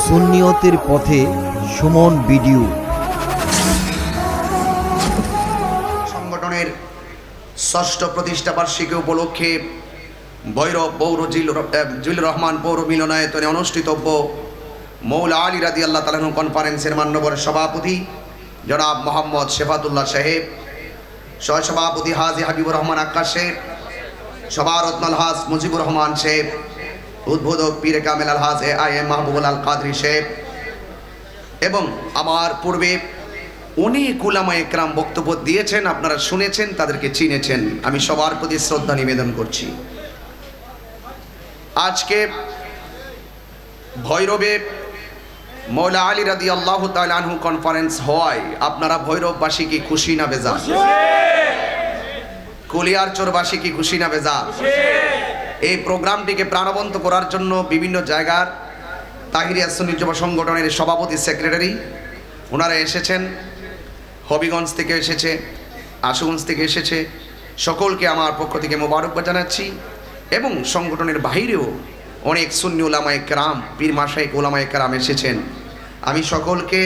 সুন্নিয়তের পথে সুমন ভিডিও। সংগঠনের ষষ্ঠ প্রতিষ্ঠা বার্ষিকী উপলক্ষে ভৈরব পৌর জিল্লুর রহমান পৌর মিলনায়তনে অনুষ্ঠিতব্য মৌলা আলী রাদিয়াল্লাহু তাআলা আনহু কনফারেন্সের মান্যবর সভাপতি জনাব মোহাম্মদ শেফাতুল্লাহ সাহেব, সহসভাপতি হাজী হাবিবুর রহমান আক্কাস সাহেব, সভারত্ন আলহাজ মুজিবুর রহমান সাহেব, উদ্বোধক পীরে কামেল আলহাজ এ মাহবুবুল আল কাদরি সাহেব এবং আমার পূর্বে অনেক উলামায়ে কেরাম বক্তব্য দিয়েছেন, আপনারা শুনেছেন, তাদেরকে চিনেছেন। আমি সবার প্রতি শ্রদ্ধা নিবেদন করছি। আজকে ভৈরবে মৌলা আলী রাদিয়াল্লাহু তাআলা আনহু কনফারেন্স হওয়ায় আপনারা ভৈরববাসী কি খুশি না বেজার? কুলিয়ারচরবাসী কি খুশি না বেজার? এই প্রোগ্রামটিকে প্রাণবন্ত করার জন্য বিভিন্ন জায়গার তাহিরিয়া সুন্নি যুব সংগঠনের সভাপতি সেক্রেটারি ওনারা এসেছেন, হবিগঞ্জ থেকে এসেছে, আশুগঞ্জ থেকে এসেছে। সকলকে আমার পক্ষ থেকে মোবারকবাদ জানাচ্ছি এবং সংগঠনের বাহিরেও অনেক সুন্নি উলামায়ে কেরাম, পীর মাশায়েখ উলামায়ে কেরাম এসেছেন। আমি সকলকে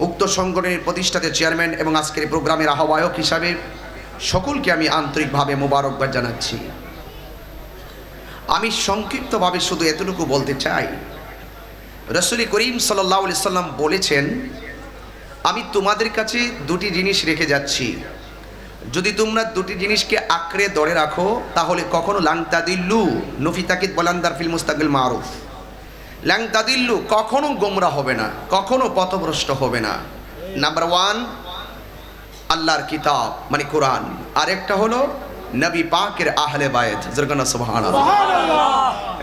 উক্ত সংগঠনের প্রতিষ্ঠাতা চেয়ারম্যান এবং আজকের এই প্রোগ্রামের আহ্বায়ক হিসাবে সকলকে আমি আন্তরিকভাবে মোবারকবাদ জানাচ্ছি। আমি সংক্ষিপ্তভাবে শুধু এতটুকু বলতে চাই, রাসূল করিম সাল্লাল্লাহু আলাইহি সাল্লাম বলেছেন, আমি তোমাদের কাছে দুটি জিনিস রেখে যাচ্ছি, যদি তোমরা দুটি জিনিসকে আঁকড়ে ধরে রাখো তাহলে কখনো লাং তাদিল্লু, নফি তাকিদ বলান্দার ফিল মুস্তাকিল মারুফ, লাং তাদিল্লু, কখনো গোমরা হবে না, কখনো পথভ্রষ্ট হবে না। নাম্বার ওয়ান আল্লাহর কিতাব মানে কোরআন, আরেকটা হলো নবী পাকের আহলে বায়াত। জরগানা সুবহানাল্লাহ।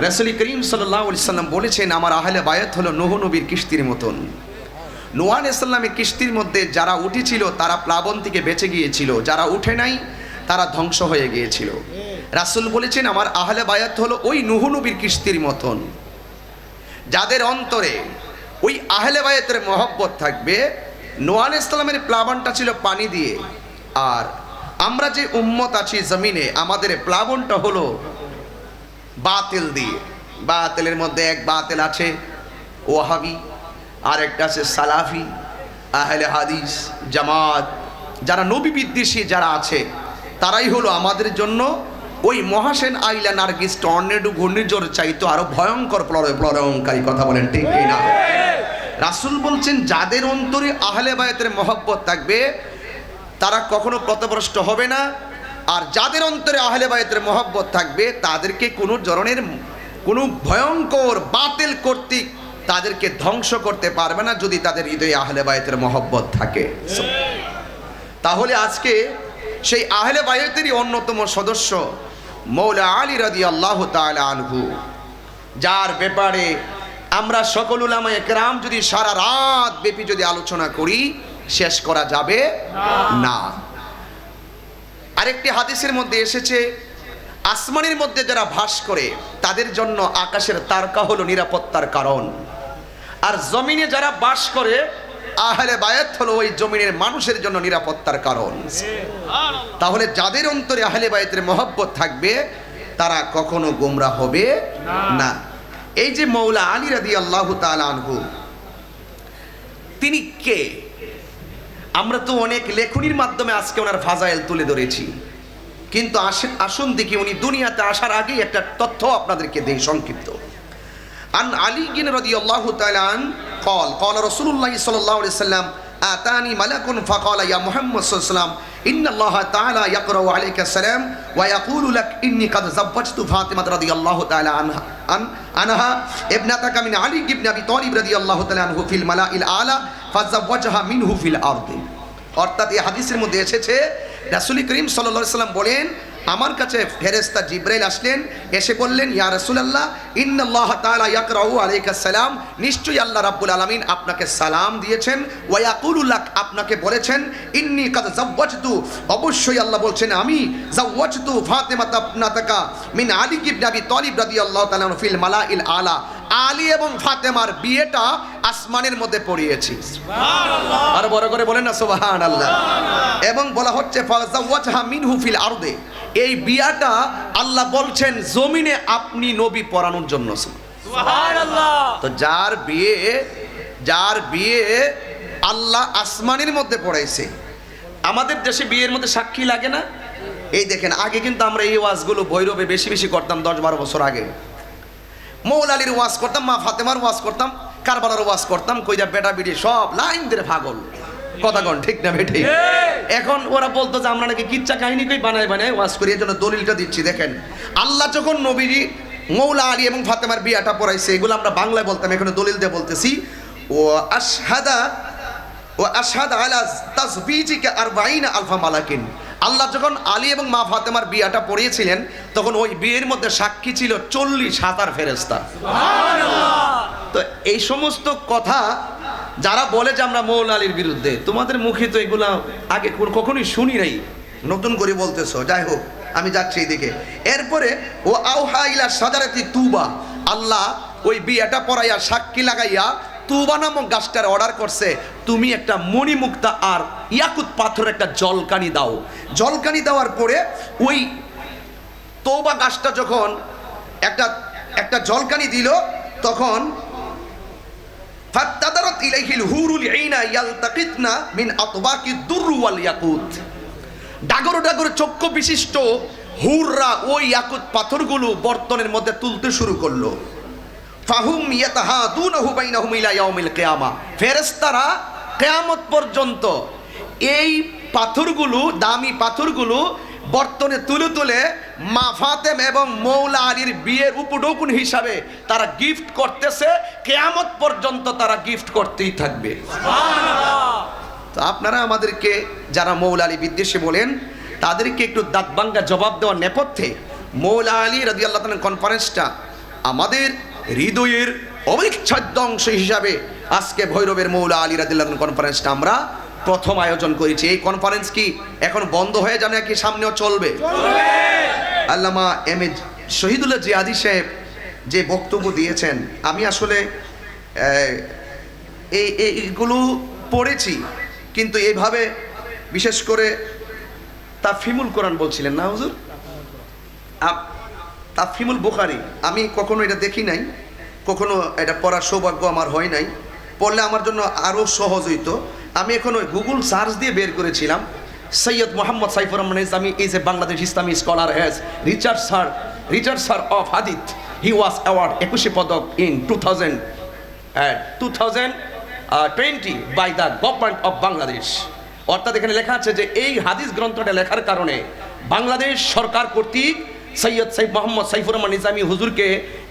রাসূল করিম সাল্লাল্লাহু আলাইহি সাল্লাম বলেছেন, আমার আহলে বায়াত হলো নূহ নবীর কিস্তির মতন। নূহ আলাইহিস সালামের কিস্তির মধ্যে যারা উঠেছিল তারা প্লাবন থেকে বেঁচে গিয়েছিল, যারা উঠে নাই তারা ধ্বংস হয়ে গিয়েছিল। রাসূল বলেছেন, আমার আহলে বায়াত হলো ওই নূহ নবীর কিস্তির মতন, যাদের অন্তরে ওই আহলে বায়াতের মহব্বত থাকবে। নূহ আলাইহিস সালামের প্লাবনটা ছিল পানি দিয়ে, আর আমরা যে উম্মত আছি জমিনে, আমাদের প্লাবনটা হলো বাতিল দিয়ে। বাতিলের মধ্যে এক বাতিল আছে ওয়াহাবি, আর একটা আছে সালাফি, আহলে হাদিস, জামাত, যারা নবী বিদ্বেষী যারা আছে তারাই হলো আমাদের জন্য ওই মহাসেন আইলা নার্গিস টর্নেডো ঘূর্ণিঝড় চাইতো আরো ভয়ঙ্কর প্রলয়ঙ্কারী। কথা বলেন ঠিক না? রাসূল বলছেন, যাদের অন্তরে আহলে বায়াতের মহব্বত থাকবে তারা কখনো পথভ্রষ্ট হবে না, আর যাদের অন্তরে আহলে বায়াতের মহব্বত থাকবে তাদেরকে কোনো ধরনের কোনো ভয়ঙ্কর বাতিল কর্তৃক তাদেরকে ধ্বংস করতে পারবে না, যদি তাদের হৃদয়ে আহলে বায়াতের মহব্বত থাকে। তাহলে আজকে সেই আহলে বায়াতেরই অন্যতম সদস্য মৌলা আলী রাদিয়াল্লাহু তাআলা আনহু, যার ব্যাপারে আমরা সকল উলামায়ে কেরাম যদি সারা রাত ব্যাপী যদি আলোচনা করি শেষ করা যাবে না। আরেকটি হাদিসের মধ্যে এসেছে, আসমানের মধ্যে যারা ভাস করে তাদের জন্য আকাশের তারকা হলো নিরাপত্তার কারণ, আর জমিনে যারা বাস করে আহলে বায়াত হলো ওই জমিনের মানুষের জন্য নিরাপত্তার কারণ। তাহলে যাদের অন্তরে আহলে বায়াতের মহব্বত থাকবে তারা কখনো গোমরাহ হবে না। এই যে মৌলা আলী রাদিয়াল্লাহু তাআলা আনহু, তিনি কে? আমরা তো অনেক লেখনির মাধ্যমে আজকে ওনার ফাজাইল তুলে ধরেছি, কিন্তু আসুন দেখি উনি দুনিয়াতে আসার আগেই একটা তথ্য আপনাদেরকে দেই সংক্ষিপ্ত। আন আলী রাদিয়াল্লাহু তাআলা আন قال قال رسول الله صلى الله عليه وسلم آتاني ملك فقال يا محمد صلى الله عليه وسلم إن الله تعالى يقرأ عليك السلام ويقول لك إني قد زوجت فاطمة رضي الله تعالى عنها ابنتك من علي بن أبي طالب رضي الله تعالى عنه في الملأ الأعلى فزوجها منه في الأرض। অর্থাৎ এই হাদিসের মধ্যে এসেছে, রাসূল করিম সাল্লাল্লাহু আলাইহি ওয়াসাল্লাম বলেন, আমার কাছে ফেরেশতা জিবরাইল আসলেন, এসে বললেন, ইয়া রাসূলুল্লাহ ইন্নাল্লাহ তাআলা ইয়াকরাউ আলাইকা সালাম, নিশ্চয়ই আল্লাহ রাব্বুল আলামিন আপনাকে সালাম দিয়েছেন, ওয়া ইয়াকুলু লাক, আপনাকে বলেছেন, ইন্নী কাদ যাওয়াজতু, অবশ্যই আল্লাহ বলছেন আমি যাওয়াজতু ফাতিমা ইবনাতাকা মিন আলী ইবনে আবি তালিব রাদিয়াল্লাহু তাআলা ফিল মালাইল আলা, আলী এবং ফাতেমার বিয়েটা আসমানের মধ্যে পড়িয়েছি। সুবহানাল্লাহ, আর বড় করে বলেন না সুবহানাল্লাহ। এবং বলা হচ্ছে ফাযাওয়াজহা মিনহু ফিল আরদে, এই বিয়াটা আল্লাহ বলছেন জমিনে আপনি নবী পড়ানোর জন্য। তো যার বিয়ে আল্লাহ আসমানের মধ্যে পড়াইছে, আমাদের দেশে বিয়ের মধ্যে সাক্ষী লাগে না? এই দেখেন, আগে কিন্তু আমরা এই ওয়াজগুলো ভৈরবে বেশি বেশি করতাম, 10-12 বছর আগে মৌলা আলীর ওয়াজ করতাম, মা ফাতেমার ওয়াজ করতাম, কারবালার ওয়াজ করতাম, কইরা বেটা বিড়ি সব লাইন ধরে পাগল। কথা কন ঠিক না বেঠি? এখন ওরা বলতো যে আমরা নাকি কিচ্ছা কাহিনী কই বানায় ওয়াজ করি, এর জন্য দলিলটা দিচ্ছি। দেখেন, আল্লাহ যখন নবীজি মৌলা আলী এবং ফাতেমার বিয়াটা পড়াইছে, এগুলো আমরা বাংলায় বলতাম, এখানে দলিল দিয়ে বলতেছি। ও আশহাদা আলা তাসবিজিকা 40 আলফা মালাকিন। আল্লাহ যখন আলী এবং মা ফাতেমার বিয়াটা পড়িয়েছিলেন, তখন ওই বিয়ের মধ্যে সাক্ষী ছিল 40,000 ফেরেশতা। তো এই সমস্ত কথা যারা বলে যে আমরা মৌলা আলীর বিরুদ্ধে, তোমাদের মুখে তো এগুলা আগে কখনোই শুনি নাই, নতুন করে বলতেছো। যাই হোক, আমি যাচ্ছি এইদিকে। এরপরে ও আওহা ইলা সাজারাতি তুবা, আল্লাহ ওই বিয়াটা পড়াইয়া সাক্ষী লাগাইয়া তুবা নামক গাছটার অর্ডার করছে, তুমি একটা মণিমুক্তা আর ইয়াকুত পাথর একটা জলকানি দাও। জলকানি দেওয়ার পরে ওই তওবা গাছটা যখন একটা জলকানি দিল, তখন ফাত্তাদারাত ইলাইহিল হুরুল আইনা ইয়ালতাকিতনা মিন আতবাকিদ দুররু ওয়াল ইয়াকুত। ডাগর ডাগর চক্ষু বিশিষ্ট হুররা ওই ইয়াকুত পাথরগুলো বর্তনের মধ্যে তুলতে শুরু করলো। ফাহুম ইয়াতাহাদুনাহু বাইনাহুম ইলা ইয়াউমিল কিয়ামা, ফেরেশতারা কিয়ামত পর্যন্ত এই পাথরগুলো, দামি পাথরগুলো বর্তনে তুলে তুলে মা ফাতেমা এবং মৌলা আলীর বিয়ের উপঢৌকন হিসাবে তারা গিফট করতেছে, কিয়ামত পর্যন্ত তারা গিফট করতেই থাকবে। তো আপনারা আমাদেরকে যারা মৌলা আলী বিদ্বেষী বলেন, তাদেরকে একটু দাঁতভাঙ্গা জবাব দেওয়ার নেপথ্যে মৌলা আলী রাদিয়াল্লাহু তাআলা কনফারেন্সটা আমাদের হৃদয়ের অবিচ্ছেদ্য অংশ হিসাবে আজকে ভৈরবের মৌলা আলী রাদিয়াল্লাহু তাআলা কনফারেন্সটা আমরা প্রথম আয়োজন করেছি। এই কনফারেন্স কি এখন বন্ধ হয়ে যাবে নাকি সামনেও চলবে? আল্লামা এম এ শহীদুল্লাহ জিয়াদি সাহেব যে বক্তব্য দিয়েছেন, আমি আসলে এইগুলো পড়েছি, কিন্তু এইভাবে বিশেষ করে তাফহিমুল কোরআন বলছিলেন না হুজুর, তাফহিমুল বুখারী, আমি কখনো এটা দেখি নাই, কখনো এটা পড়ার সৌভাগ্য আমার হয় নাই। পড়লে আমার জন্য আরও সহজ হইতো। আমি এখন ওই গুগল সার্চ দিয়ে বের করেছিলাম, সৈয়দ মোহাম্মদ সাইফুর রহমান ইসলামী is a Bangladesh Islamic scholar has researcher of hadith, he was awarded 21 পদক in 2020 by the government of Bangladesh. অর্থাৎ এখানে লেখা আছে যে এই হাদিস গ্রন্থটা লেখার কারণে বাংলাদেশ সরকার কর্তৃক সৈয়দ মোহাম্মদ সাইফুর রহমান ইসলামী হুজুরকে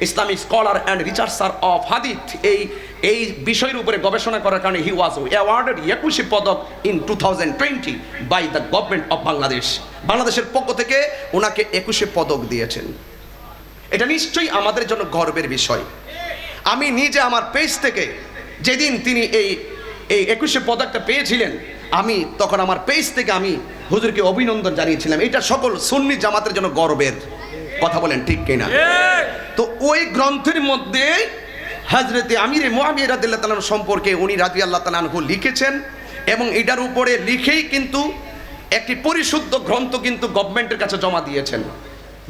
Islamic scholar and researcher of হাদিথ এই বিষয়ের উপরে গবেষণা করার কারণে হি ওয়াজ অ্যাওয়ার্ডেড 21 পদক in 2020 by the government of Bangladesh. বাংলাদেশের পক্ষ থেকে ওনাকে 21 পদক দিয়েছেন। এটা নিশ্চয়ই আমাদের জন্য গর্বের বিষয়। আমি নিজে আমার পেজ থেকে যেদিন তিনি এই 21 পদকটা পেয়েছিলেন, আমি তখন আমার পেজ থেকে আমি হুজুরকে অভিনন্দন জানিয়েছিলাম। এটা সকল সুন্নি জামাতের জন্য গর্বের কথা, বলেন ঠিক কিনা? তো ওই গ্রন্থের মধ্যে হযরতে আমিরে মুআবিয়া রাদিয়াল্লাহু তাআলা সম্পর্কে উনি রাদিয়াল্লাহু তাআলা আনহু লিখেছেন, এবং এটার উপরে লিখেই কিন্তু একটি পরিশুদ্ধ গ্রন্থ কিন্তু গভর্নমেন্টের কাছে জমা দিয়েছেন।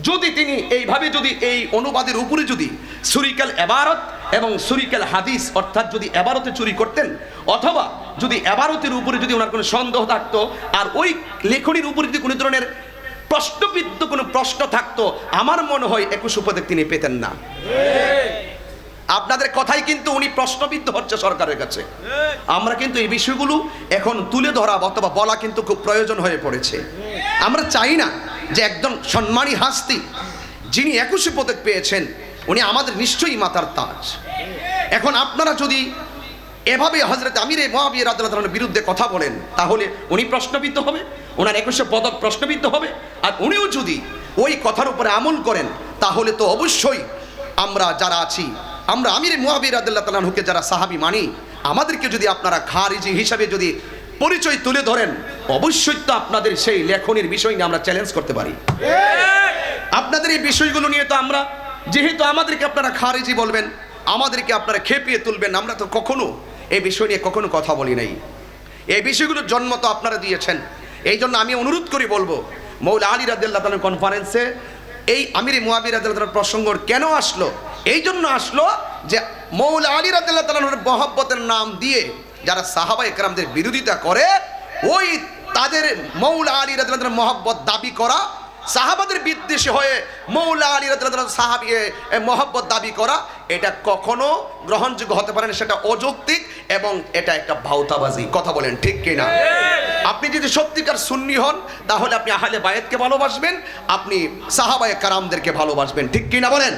যদি তিনি এইভাবে যদি এই অনুবাদের উপরে যদি সুরিকাল এবারত এবং সুরিকাল হাদিস, অর্থাৎ যদি এবারতে চুরি করতেন, অথবা যদি এবারতের উপরে যদি ওনার কোনো সন্দেহ থাকতো, আর ওই লেখনির উপরে যদি কোনো ধরনের প্রশ্নবিদ্ধ কোনো প্রশ্ন থাকতো, আমার মনে হয় 21 পদক তিনি পেতেন না। আপনাদের কথাই কিন্তু উনি প্রশ্নবিদ্ধ হচ্ছে সরকারের কাছে। আমরা কিন্তু এই বিষয়গুলো এখন তুলে ধরা অথবা বলা কিন্তু খুব প্রয়োজন হয়ে পড়েছে। আমরা চাই না যে একজন সম্মানী হাস্তি যিনি 21 পদক পেয়েছেন, উনি আমাদের নিশ্চয়ই মাথার তাজ। এখন আপনারা যদি এভাবে হযরত আমিরে মুআবিয়া রাদিয়াল্লাহু তাআলার বিরুদ্ধে কথা বলেন, তাহলে উনি প্রশ্নবিদ্ধ হবে, ওনার 21 পদক প্রশ্নবিদ্ধ হবে। আর উনিও যদি ওই কথার উপরে আমল করেন, তাহলে তো অবশ্যই আমরা যারা আছি, আমরা আমিরে মুআবিয়া রাদিয়াল্লাহু তাআলা আনহুকে যারা সাহাবী মানি, আমাদেরকে যদি আপনারা খারিজি হিসাবে যদি পরিচয় তুলে ধরেন, অবশ্যই তো আপনাদের সেই লেখনের বিষয় নিয়ে আমরা চ্যালেঞ্জ করতে পারি। আপনাদের এই বিষয়গুলো নিয়ে তো আমরা, যেহেতু আমাদেরকে আপনারা খারিজি বলবেন, আমাদেরকে আপনারা খেপিয়ে তুলবেন, আমরা তো কখনো এই বিষয় নিয়ে কখনো কথা বলি নাই। এই বিষয়গুলোর জন্ম তো আপনারা দিয়েছেন। এই জন্য আমি অনুরোধ করি বলবো, মৌলা আলী রাদিয়াল্লাহু তাআলা কনফারেন্সে এই আমিরে মুআবিয়া রাদিয়াল্লাহু তাআলার প্রসঙ্গ কেন আসলো? এই জন্য আসলো যে মৌলা আলী রাদিয়াল্লাহু তাআলা আনহুর মহব্বতের নাম দিয়ে যারা সাহাবা একরামদের বিরোধিতা করে, ওই তাদের মৌলা আলী রাদিয়াল্লাহু তাআলার মহব্বত দাবি করা, সাহাবাদের বিদ্বেষী হয়ে মৌলা আলী রাদিয়াল্লাহু তাআলা সাহাবী মহব্বত দাবি করা, এটা কখনো গ্রহণযোগ্য হতে পারে না। সেটা অযৌক্তিক এবং এটা একটা ভাউতাবাজি। কথা বলেন ঠিক কিনা? আপনি যদি সত্যিকার সুন্নি হন তাহলে আপনি আহলে বায়াতকে ভালোবাসবেন, আপনি সাহাবায়ে কারামদেরকে ভালোবাসবেন, ঠিক কিনা বলেন?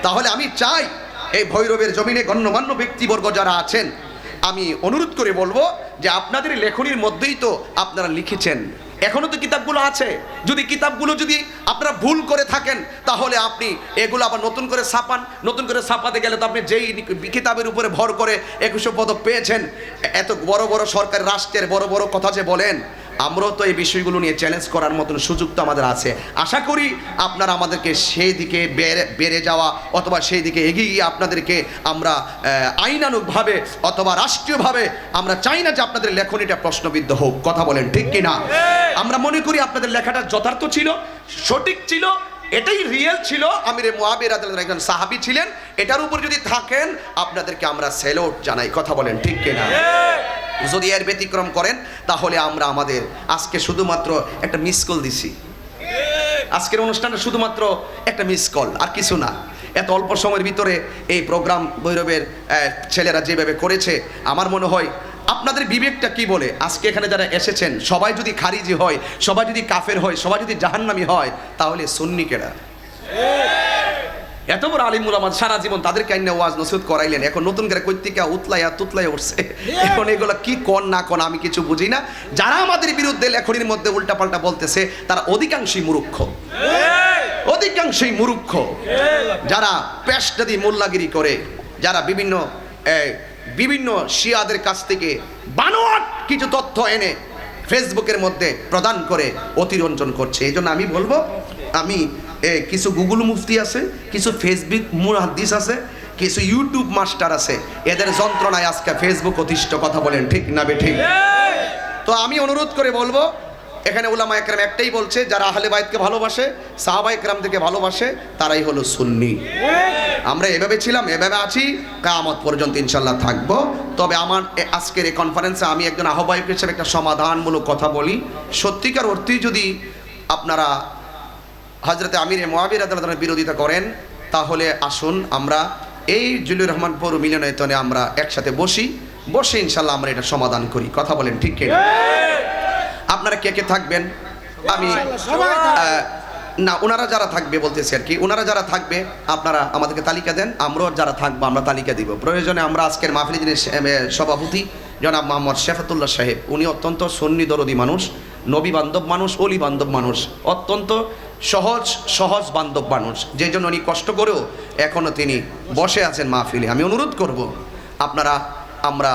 তাহলে আমি চাই এই ভৈরবের জমিনে গণ্যমান্য ব্যক্তিবর্গ যারা আছেন, আমি অনুরোধ করে বলবো যে আপনাদের লেখনীর মধ্যেই তো আপনারা লিখেছেন, এখনো তো কিতাবগুলো আছে, যদি কিতাবগুলো যদি আপনারা ভুল করে থাকেন তাহলে আপনি এগুলো আবার নতুন করে ছাপান। নতুন করে ছাপাতে গেলে তো আপনি যেই কিতাবের উপরে ভর করে 2100 পদক পেয়েছেন, এত বড় বড় সরকার রাষ্ট্রের বড় বড় কথা যে বলেন, আমরাও তো এই বিষয়গুলো নিয়ে চ্যালেঞ্জ করার মতন সুযোগ তো আমাদের আছে। আশা করি আপনারা আমাদেরকে সেই দিকে বেড়ে যাওয়া অথবা সেই দিকে এগিয়ে গিয়ে আপনাদেরকে আমরা আইনানুগভাবে অথবা রাষ্ট্রীয়ভাবে আমরা চাই না যে আপনাদের লেখনীটা প্রশ্নবিদ্ধ হোক। কথা বলেন ঠিক কিনা? আমরা মনে করি আপনাদের লেখাটা যথার্থ ছিল, সঠিক ছিল, এটাই রিয়েল ছিল। আমিরে মুআবিয়া রাদিয়াল্লাহু আনহু একজন সাহাবী ছিলেন, এটার উপর যদি থাকেন আপনাদেরকে আমরা স্যালুট জানাই। কথা বলেন ঠিক কিনা? যদি এর ব্যতিক্রম করেন তাহলে আমরা আমাদের আজকে শুধুমাত্র একটা মিস কল দিছি, আজকের অনুষ্ঠানে শুধুমাত্র একটা মিস কল, আর কিছু না। এত অল্প সময়ের ভিতরে এই প্রোগ্রাম ভৈরবের ছেলেরা যেভাবে করেছে, আমার মনে হয় আপনাদের বিবেকটা কি বলে। আজকে এখানে যারা এসেছেন সবাই যদি খারিজি হয়, সবাই যদি কাফের হয়, সবাই যদি জাহান্নামী হয়, তাহলে সুন্নি কেডা? এত বড় আলিম উলামা সারা জীবন তাদেরকে আইনে ওয়াজ নসিহত করাইলেন, এখন নতুন করে কইতিকা উতলাইয়া তুতলাইয়া উঠছে। এখন এগুলো কি কোন না কোন আমি কিছু বুঝি না। যারা আমাদের বিরুদ্ধে লেখনির মধ্যে উল্টাপাল্টা বলতেছে তারা অধিকাংশই মূর্খ, অধিকাংশই মূর্খ। যারা পেশদাদি মোল্লাগিরি করে, যারা বিভিন্ন শিয়াদের কাছ থেকে বানোয়াট কিছু তথ্য এনে ফেসবুকের মধ্যে প্রদান করে অতিরঞ্জন করছে। এই জন্য আমি বলবো, আমি কিছু গুগল মুফতি আছে, কিছু ফেসবুক মুহাদ্দিস আছে, কিছু ইউটিউব মাস্টার আছে, এদের যন্ত্রণায় আজকে ফেসবুক অতিষ্ঠ। কথা বলেন ঠিক না বেঠিক? তো আমি অনুরোধ করে বলবো, এখানে উলামা একরাম একটাই বলছে, যারা আহলে বাইতকে ভালোবাসে, সাহাবা একরামদেরকে ভালোবাসে, তারাই হলো সুন্নি। আমরা এভাবে ছিলাম, এভাবে আছি, কিয়ামত পর্যন্ত ইনশাআল্লাহ থাকবো। তবে আমার আজকের এই কনফারেন্সে আমি একজন আহ্বায়ক হিসেবে একটা সমাধানমূলক কথা বলি। সত্যিকার অর্থেই যদি আপনারা হযরতে আমিরে মুআবিয়া রাদিয়াল্লাহু আনহুর বিরোধিতা করেন, তাহলে আসুন আমরা এই জিল্লুর রহমান পৌর মিলনায়তনে আমরা একসাথে বসে ইনশাআল্লাহ আমরা এটা সমাধান করি। কথা বলেন ঠিক কি? আপনারা কে কে থাকবেন? আমি না, ওনারা যারা থাকবে বলতেছি আর কি, ওনারা যারা থাকবে আপনারা আমাদেরকে তালিকা দেন, আমরাও যারা থাকবো আমরা তালিকা দিব। প্রয়োজনে আমরা আজকের মাহফিলে যিনি সভাপতি জনাব মোহাম্মদ শেফাতুল্লাহ সাহেব, উনি অত্যন্ত সুন্নি দরদি মানুষ, নবী বান্ধব মানুষ, অলি বান্ধব মানুষ, অত্যন্ত সহজ বান্ধব মানুষ, যে জন্য উনি কষ্ট করেও এখনও তিনি বসে আছেন মাহফিলে। আমি অনুরোধ করব আমরা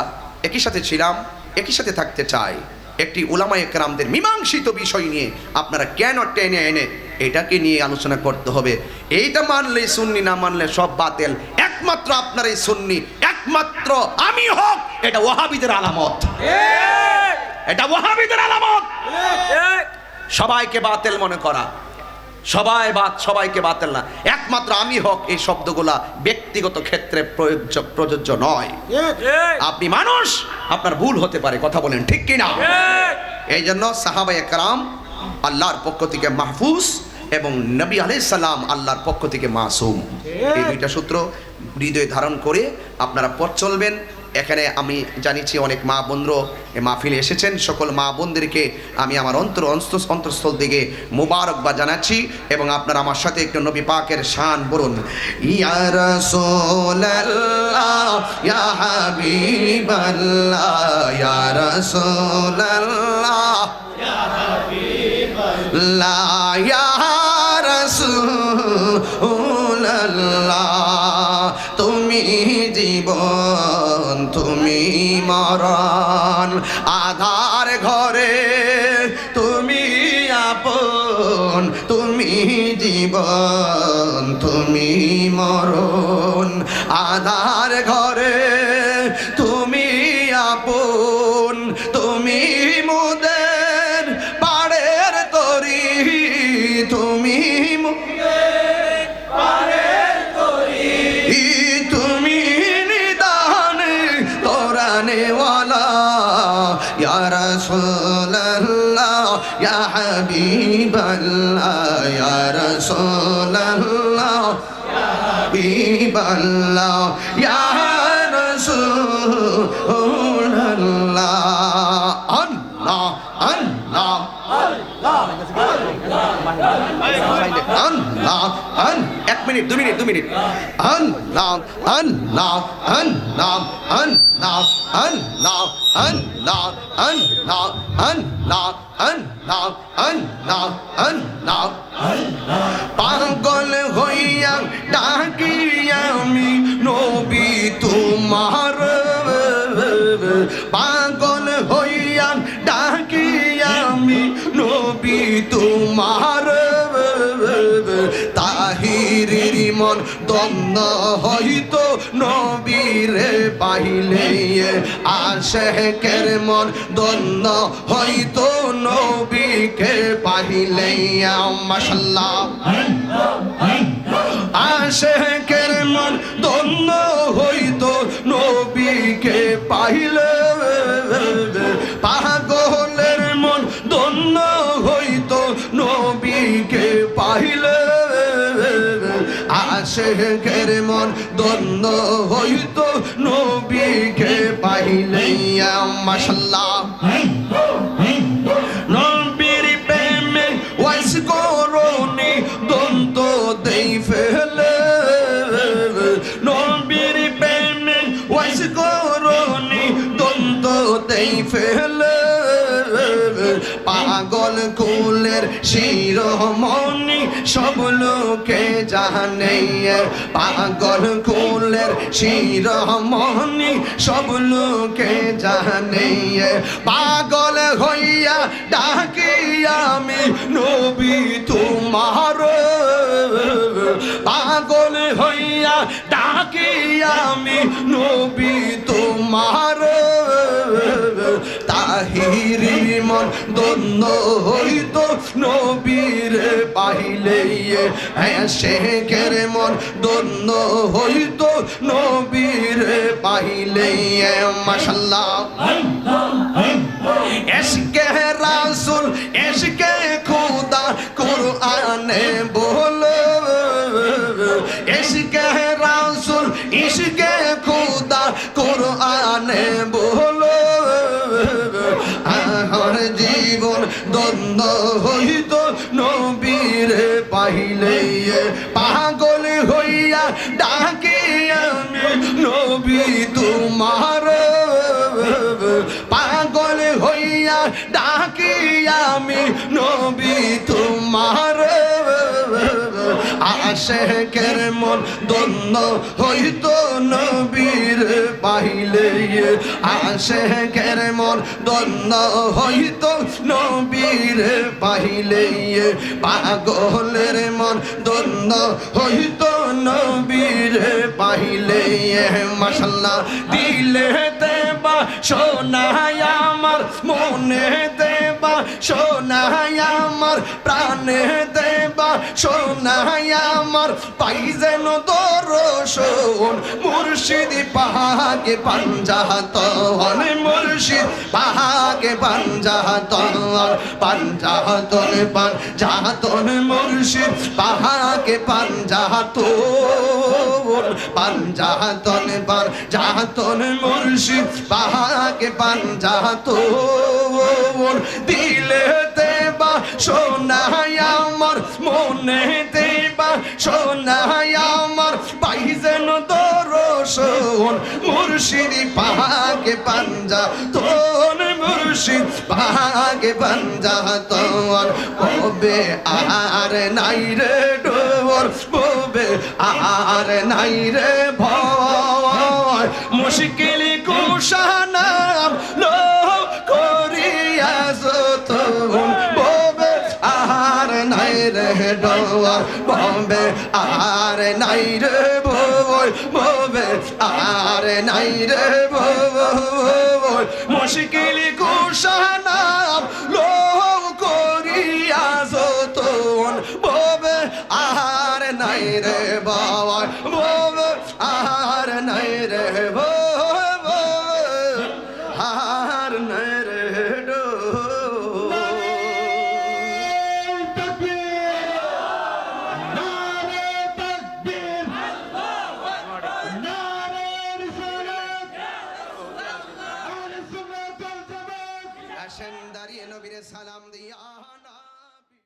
একই সাথে ছিলাম, একই সাথে থাকতে চাই। একটি উলামায়ে কেরামদের মীমাংসিত বিষয় নিয়ে আপনারা কেন টেনে এনে এটাকে নিয়ে আলোচনা করতে হবে? এইটা মানলেই সুন্নি, না মানলে সব বাতিল। একমাত্র আপনারাই সুন্নি, একমাত্র আমি হক, এটা ওয়াহাবিদের আলামত, এটা ওয়াহাবিদের আলামত। সবাইকে বাতিল মনে করা, সবাইকে বাতিল না, একমাত্র আমি হক, এই শব্দগুলা ব্যক্তিগত ক্ষেত্রে প্রযোজ্য নয়। আপনি মানুষ, আপনার ভুল হতে পারে। কথা বলেন ঠিক কিনা? এই জন্য সাহাবায়ে কেরাম আল্লাহর পক্ষ থেকে মাহফুজ এবং নবী আলাইহিস সালাম আল্লাহর পক্ষ থেকে মাসুম। এই দুইটা সূত্র হৃদয়ে ধারণ করে আপনারা পথ চলবেন। এখানে আমি জানিছি অনেক মা বোনরা এই মাহফিলে এসেছেন, সকল মা বোনদেরকে আমি আমার অন্তঃস্থল থেকে মুবারকবাদ জানাচ্ছি। এবং আপনারা আমার সাথে একটু নবী পাকের শান বলুন, ইয়া রাসূলুল্লাহ ইয়া হাবিবাল্লাহ ইয়া রাসূলুল্লাহ ইয়া হাবিবাল্লাহ ইয়া রাসূলুল্লাহ, তুমি জীবন তুমি মরণ, আধার ঘরে তুমি আপন, তুমি জীবন তুমি মরণ, আধার ঘরে তুমি আপন, তুমি মুদের পাড়ের তরি, তুমি মুদের পাড়ের তরি, তুমি ইয়া রাসূলুল্লাহ ইয়া হাবিবাল্লাহ ইয়া রাসূলুল্লাহ হাবিবাল্লাহ ইয়া রাসূলুল্লাহ আল্লাহ আল্লাহ আল্লাহ এক মিনিট দু মিনিট আল্লাহ আল্লাহ আল্লাহ আল্লাহ আল্লাহ আল্লাহ আল্লাহ আল্লাহ আল্লাহ আল্লাহ আল্লাহ পাগল হইয়া ডাকি আমি নবী তোমার পাগল হইয়া ডাকি আমি নবী তোমার তাহিরের মন দ্বন্দ্ব হইতো নবীরে পাইলে আশেকের মন দ্বন্দ্ব হইতো নবীকে পাইলে মাশাআল্লাহ আশেকের মন দ্বন্দ্ব হইতো নবীকে পাইলে পাগলের মন দ্বন্দ্ব হইতো নবীকে পাইলে আশেকের মন দ্বন্দ্ব হইতো নবীকে পাইলে মাশাআল্লাহ নবীর প্রেমে ওয়াইস করনি দ্বন্দ্ব দেই ফেলে নবীর প্রেমে ওয়াইস করনি দ্বন্দ্ব দেই ফেলে পাগল কুলের শিরোমণি সব লোকে জানে পাগল কুলের শিরোমণি সব লোকে জানে পাগল হইয়া ডাকি আমি নবী তোমার পাগল হইয়া ডাকি আমি নবী তোমার তাহিরি মন দ্বন্দ্ব হইতো নবীরে পাইলে আশেকের মন দ্বন্দ্ব হইতো নবীরে পাইলে মাশাআল্লাহ ইশকে রাসূল ইশকে খোদা কুরআনে বলে ইশকে রাসূল ইশকে খোদা কুরআনে বলে আমার জীবন দ্বন্দ্ব হইত নবীরে পাইলে পাগল হইয়া ডাকি আমি নবী তোমার পাগল হইয়া ডাকি আমি নবী তোমার আশেকের মন দ্বন্দ্ব হইতো নবীর পাইলে আশেকের মন দ্বন্দ্ব হইতো নবীর পাইলে পাগলের মন দ্বন্দ্ব হইতো নবীর পাইলে মাশাআল্লাহ দিলে দেবা সোনায় আমার মনে দেবা সোনায় আমার প্রাণে দেবা সোনায় আমার পাই যেন দর্শন মুর্শিদ পাহাকে পাঞ্জাতন মুর্শিদ পাহাকে পাঞ্জাতন পাঞ্জাতন পাঞ্জাতন মুর্শিদ পাহাকে পাঞ্জাতন পাঞ্জাতন পাঞ্জাতন মুর্শিদ পাহাকে পাঞ্জাতন দিলে দেবা সোনায় আমার মনে দেবা সোনায় আমার পাই যেন দর্শন মুর্শিদ পাহাকে পাঞ্জাতন মুর্শিদ পাহাকে পাঞ্জাতন ববে আর নাই রে ডোর ববে আর নাই রে ভয় মুশকিল কুশানাম লো করিয়া যতন ববে আর নাই রে ডোর ববে আর নাই রে ভয় ববে আর নাই রে ভয় মুশকিল কুশানাম লো করিয়া যতন ববে আর নাই রে বাবা ববে আর নাই রে ভয় আর নাই রে আসেন দাঁড়িয়ে নবীরে সালাম দিয়া